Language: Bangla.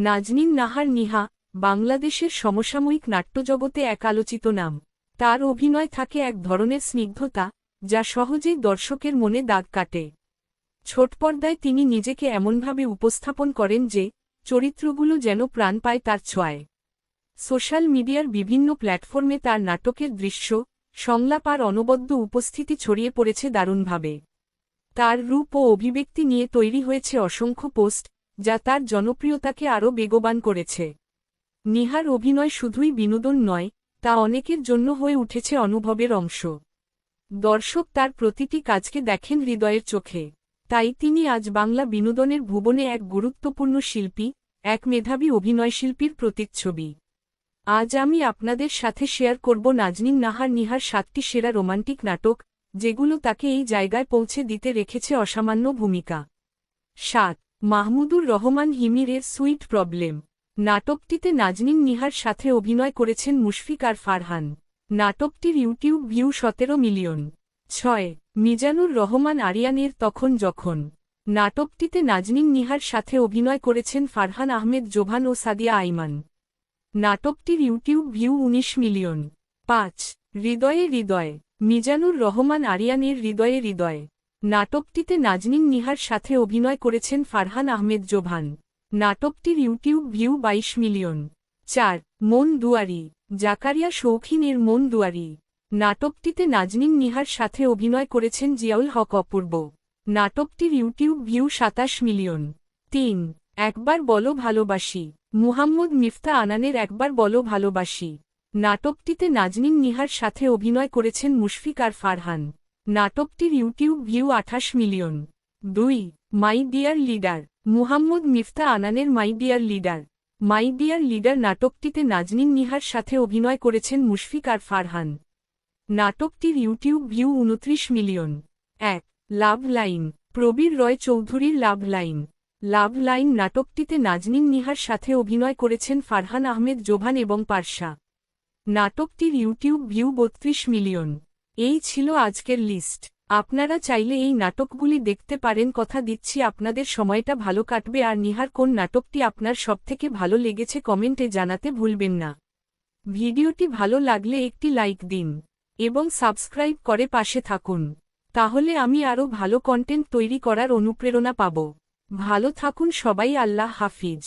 নাজনীন নাহার নিহা বাংলাদেশের সমসাময়িক নাট্যজগতে এক আলোচিত নাম। তার অভিনয় থাকে এক ধরনের স্নিগ্ধতা, যা সহজেই দর্শকের মনে দাগ কাটে। ছোটপর্দায় তিনি নিজেকে এমনভাবে উপস্থাপন করেন যে চরিত্রগুলো যেন প্রাণ পায় তার ছোঁয়ায়। সোশ্যাল মিডিয়ার বিভিন্ন প্ল্যাটফর্মে তার নাটকের দৃশ্য, সংলাপ আর অনবদ্য উপস্থিতি ছড়িয়ে পড়েছে দারুণভাবে। তার রূপ ও অভিব্যক্তি নিয়ে তৈরি হয়েছে অসংখ্য পোস্ট, যা তার জনপ্রিয়তাকে আরও বেগবান করেছে। নিহার অভিনয় শুধুই বিনোদন নয়, তা অনেকের জন্য হয়ে উঠেছে অনুভবের অংশ। দর্শক তার প্রতিটি কাজকে দেখেন হৃদয়ের চোখে। তাই তিনি আজ বাংলা বিনোদনের ভুবনে এক গুরুত্বপূর্ণ শিল্পী, এক মেধাবী অভিনয়শিল্পীর প্রতিচ্ছবি। আজ আমি আপনাদের সাথে শেয়ার করব নাজনীন নাহার নিহার 7টি সেরা রোমান্টিক নাটক, যেগুলো তাকে এই জায়গায় পৌঁছে দিতে রেখেছে অসামান্য ভূমিকা। 7. মাহমুদুর রহমান হিমিরের সুইট প্রবলেম। নাটকটিতে নাজনীন নিহার সাথে অভিনয় করেছেন মুশফিক আর ফারহান। নাটকটির YouTube view 17 million. 6. Mizanur Rahman আরিয়ানের তখন যখন। নাটকটিতে নাজনীন নিহার সাথে অভিনয় করেছেন ফারহান আহমেদ জোভান ও সাদিয়া আইমান। নাটকটির ইউটিউব ভিউ 19 মিলিয়ন। 5. হৃদয়ে হৃদয়। মিজানুর রহমান আরিয়ানের হৃদয়ে হৃদয়। নাটকটিতে নাজনীন নিহার সাথে অভিনয় করেছেন ফারহান আহমেদ জোভান। নাটকটির ইউটিউব ভিউ 22 মিলিয়ন। 4. মন দুয়ারি। জাকারিয়া শৌখিনের মন দুয়ারি। নাটকটিতে নাজনীন নিহার সাথে অভিনয় করেছেন জিয়াউল হক অপূর্ব। নাটকটির ইউটিউব ভিউ 27 মিলিয়ন। 3. একবার বলো ভালোবাসি। মুহাম্মদ মিফতা আনানের একবার বলো ভালোবাসি। নাটকটিতে নাজনীন নিহার সাথে অভিনয় করেছেন মুশফিক আর ফারহান। নাটকটির YouTube view 28 million. 2. My dear leader. Muhammad Mifta আনানের my dear leader. My dear leader নাটকটিতে নাজনীন নিহার সাথে অভিনয় করেছেন মুশফিক আর ফারহান। নাটকটির YouTube view 29 million. 1. Love line. Prabir Roy চৌধুরীর লাভ লাইন। লাভ লাইন নাটকটিতে নাজনীন নিহার সাথে অভিনয় করেছেন ফারহান আহমেদ জোভান এবং পারশা। নাটকটির ইউটিউব ভিউ 32 মিলিয়ন। এই ছিল আজকের লিস্ট। আপনারা চাইলে এই নাটকগুলি দেখতে পারেন। কথা দিচ্ছি আপনাদের সময়টা ভালো কাটবে। আর নিহার কোন নাটকটি আপনার সবথেকে ভালো লেগেছে কমেন্টে জানাতে ভুলবেন না। ভিডিওটি ভালো লাগলে একটি লাইক দিন এবং সাবস্ক্রাইব করে পাশে থাকুন। তাহলে আমি আরও ভালো কন্টেন্ট তৈরি করার অনুপ্রেরণা পাব। ভালো থাকুন সবাই। আল্লাহ হাফিজ।